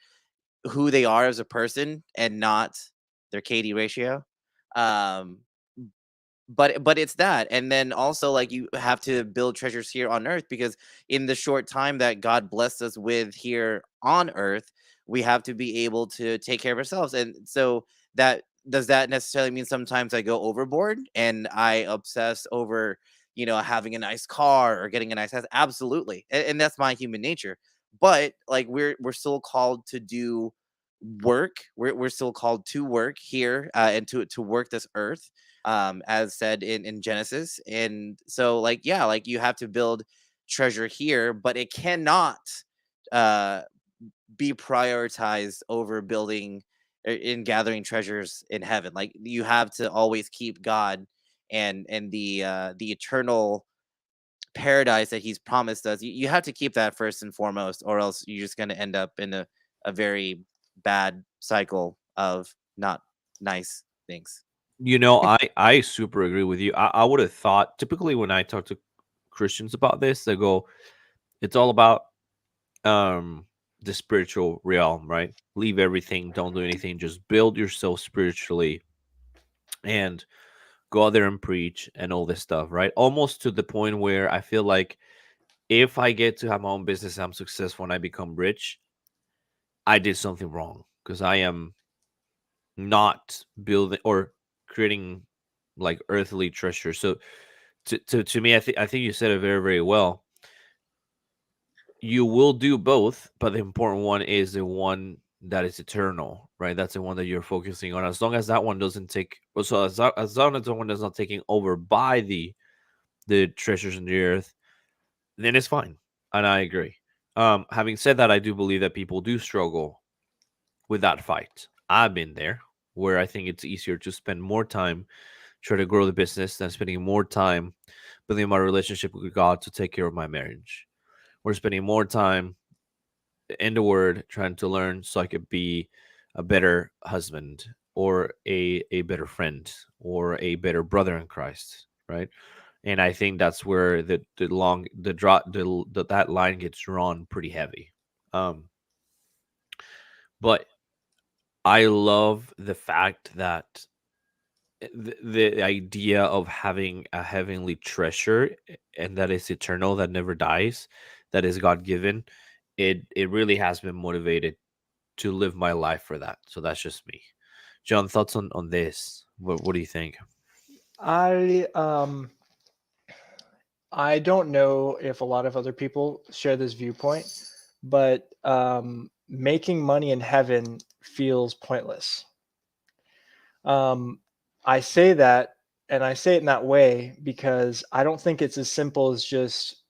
who they are as a person and not their KD ratio. um but it's that. And then also like you have to build treasures here on earth, because in the short time that God blessed us with here on earth, we have to be able to take care of ourselves. And so that does that necessarily mean sometimes I go overboard and I obsess over having a nice car or getting a nice house? Absolutely. And that's my human nature. But like we're still called to do work. We're still called to work here, and to work this earth, as said in Genesis. And so like yeah, like you have to build treasure here, but it cannot uh be prioritized over building in gathering treasures in heaven. Like you have to always keep God and the eternal paradise that he's promised us. You have to keep that first and foremost, or else you're just going to end up in a very bad cycle of not nice things. I super agree with you. I would have thought, typically when I talk to Christians about this, they go, it's all about um the spiritual realm, right? Leave everything, don't do anything, just build yourself spiritually, and go out there and preach and all this stuff, right? Almost to the point where I feel like if I get to have my own business, I'm successful and I become rich, I did something wrong, because I am not building or creating like earthly treasure. So to me, I think you said it very, very well. You will do both, but the important one is the one that is eternal, right? That's the one that you're focusing on. As long as that one doesn't take, so as long as the one is not taking over by the treasures in the earth, then it's fine. And I agree. Having said that, I do believe that people do struggle with that fight. I've been there, where I think it's easier to spend more time trying to grow the business than spending more time building my relationship with God to take care of my marriage. We're spending more time in the word, trying to learn so I could be a better husband, or a better friend, or a better brother in Christ, right? And I think that's where the long the draw the that line gets drawn pretty heavy. Um, but I love the fact that the idea of having a heavenly treasure, and that is eternal, that never dies, that is God given, it really has been motivated to live my life for that. So that's just me. John, thoughts on this? What do you think? I I don't know if a lot of other people share this viewpoint, but making money in heaven feels pointless. Um, I say that, and I say it in that way because I don't think it's as simple as just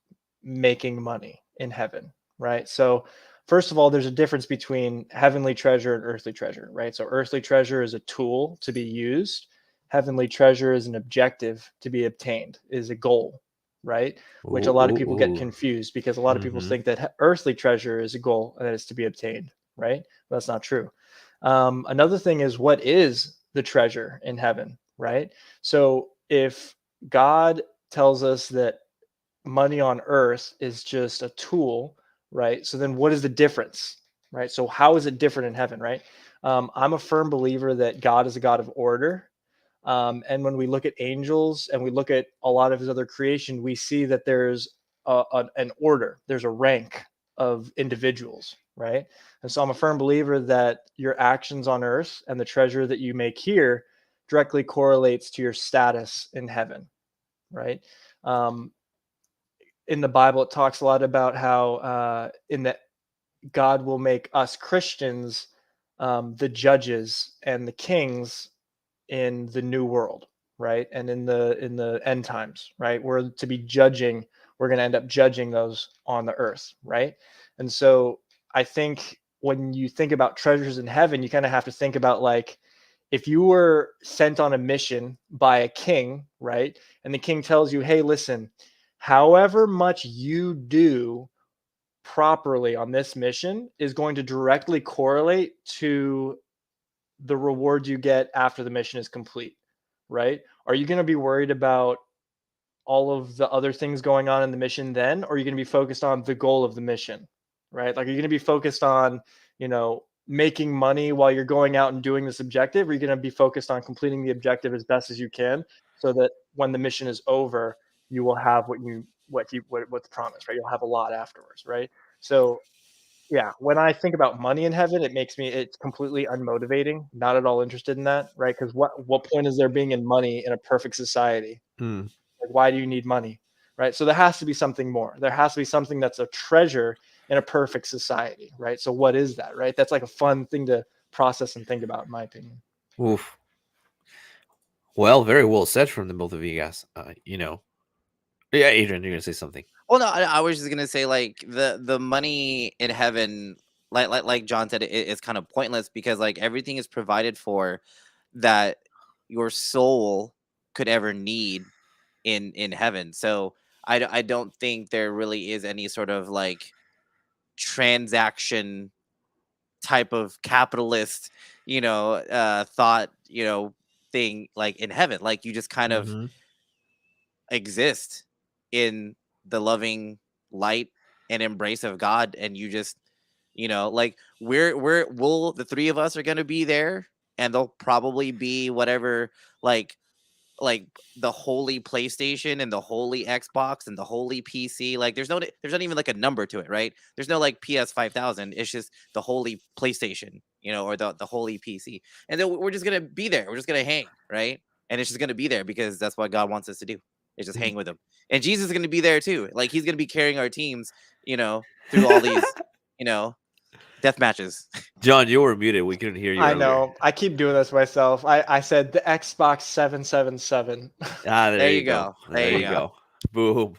making money in heaven, right? So, first of all, there's a difference between heavenly treasure and earthly treasure, right? So, earthly treasure is a tool to be used, heavenly treasure is an objective to be obtained, is a goal, right? Which a Ooh, lot of ooh, people get ooh. confused because a lot of people Mm-hmm. think that earthly treasure is a goal and that it's to be obtained, right? But that's not true. Another thing is, what is the treasure in heaven, right? So if God tells us that money on earth is just a tool, right? So then what is the difference, right? So how is it different in heaven, right? I'm a firm believer that God is a God of order. And when we look at angels and we look at a lot of his other creation, we see that there's an order, there's a rank of individuals, right? And so I'm a firm believer that your actions on earth and the treasure that you make here directly correlates to your status in heaven, right? Um, in the Bible, it talks a lot about how in that God will make us Christians the judges and the kings in the new world, right? And in the end times, right? We're to be judging, we're going to end up judging those on the earth, right? And so I think when you think about treasures in heaven, you kind of have to think about, like, if you were sent on a mission by a king, right? And the king tells you, "Hey, listen, however much you do properly on this mission is going to directly correlate to the reward you get after the mission is complete," right? Are you going to be worried about all of the other things going on in the mission then, or are you going to be focused on the goal of the mission, right? Like, are you going to be focused on, making money while you're going out and doing this objective, or are you going to be focused on completing the objective as best as you can so that when the mission is over, you will have what's promised, right? You'll have a lot afterwards, right? So yeah, when I think about money in heaven, it's completely unmotivating, not at all interested in that, right? Because what point is there being in money in a perfect society? Mm. Like, why do you need money, right? So there has to be something more. There has to be something that's a treasure in a perfect society, right? So what is that, right? That's like a fun thing to process and think about, in my opinion. Oof. Well, very well said from the both of you guys. Yeah, Adrian, you're gonna say something. Well, no, I was just gonna say, like, the money in heaven, like John said, it's kind of pointless because, like, everything is provided for that your soul could ever need in heaven. So I don't think there really is any sort of, like, transaction type of capitalist, thought, thing, like, in heaven. Like, you just kind of Mm-hmm. exist in the loving light and embrace of God, and you just, like, we'll the three of us are gonna be there, and there'll probably be whatever, like the holy PlayStation and the holy Xbox and the holy PC. Like, there's not even like a number to it, right? There's no like PS 5000. It's just the holy PlayStation, or the holy PC. And then we're just gonna be there. We're just gonna hang, right? And it's just gonna be there because that's what God wants us to do. Is just hang with him. And Jesus is gonna be there too. Like, he's gonna be carrying our teams, through all these, you know, death matches. John, you were muted. We couldn't hear you I earlier. know. I keep doing this myself. I said the Xbox 777. Ah, There there you you go. go. There There you you go. go. Boom.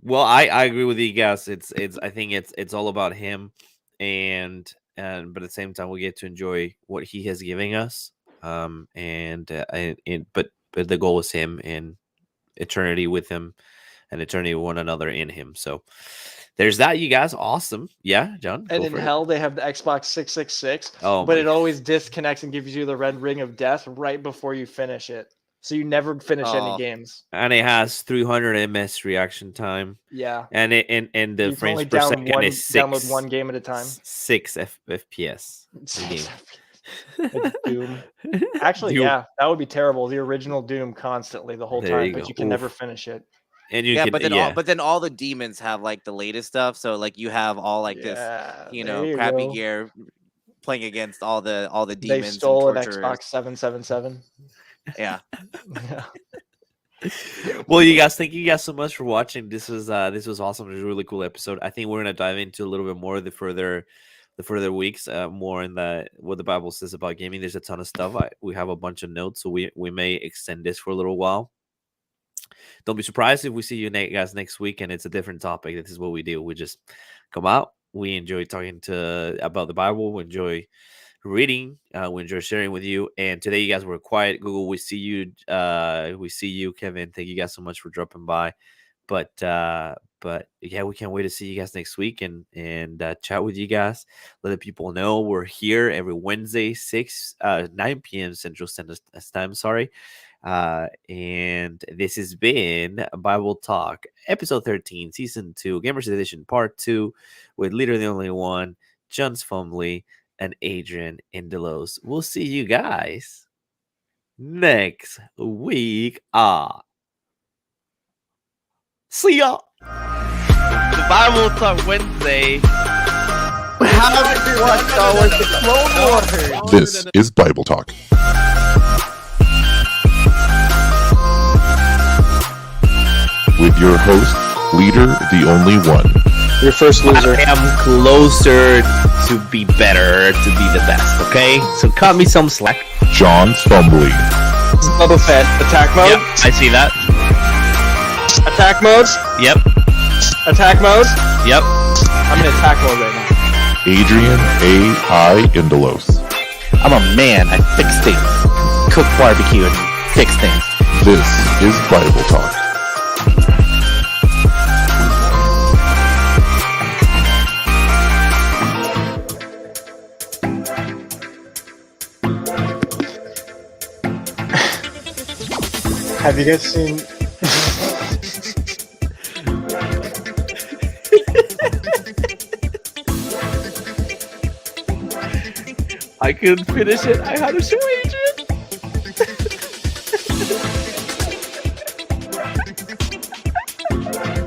Well, I agree with you guys. It's I think it's all about him, and but at the same time we get to enjoy what he has given us. But the goal is him and eternity with him, and eternity with one another in him. So there's that, you guys. Awesome. Yeah, John. And go in for it. hell, they have the Xbox 666, Oh, but my it always disconnects and gives you the red ring of death right before you finish it. So you never finish any Oh. games. and it has 300 ms reaction time, Yeah. and the You can frames only per second is download one game at a time. 6 FPS. the game. It's Doom. Actually, Doom. yeah, that would be terrible. The original Doom constantly the whole There time, you but go. you can never Oof. finish it. And you Yeah, can, but then all the demons have like the latest stuff. So like you have all like this, Yeah, you there know, you crappy go. gear playing against all the They demons and stole an torturers. Xbox 777. Yeah. Yeah. Well, you guys, thank you guys so much for watching. This was awesome. It was a really cool episode. I think we're gonna dive into a little bit more the further weeks, more in what the Bible says about gaming. There's a ton of stuff. We have a bunch of notes, so we may extend this for a little while. Don't be surprised if we see you guys next week and it's a different topic. This is what we do. We just come out. We enjoy talking about the Bible. We enjoy reading. We enjoy sharing with you. And today, you guys were quiet. Google, we see you. We see you, Kevin. Thank you guys so much for dropping by. But yeah, we can't wait to see you guys next week and chat with you guys. Let the people know we're here every Wednesday, 9 p.m. Central Standard Time. Sorry. And this has been Bible Talk, episode 13, season 2, Gamers Edition, part 2, with Leader the Only One, John Fumley, and Adrian Indelos. We'll see you guys next week. See ya. The Bible Talk Wednesday. This is Bible Talk. With your host, Leader the Only One. Your first loser. I am closer to be better, to be the best, okay? So cut me some slack. John Fumbly. Boba Fett. Attack mode. Yep, I see that. Attack mode. Yep, Attack mode. yep. I'm in attack mode right now. Adrian A.I. Indelos. I'm a man. I fix things. Cook barbecue and fix things. This is Bible Talk. Have you guys seen? I couldn't finish it. I had to show Adrian.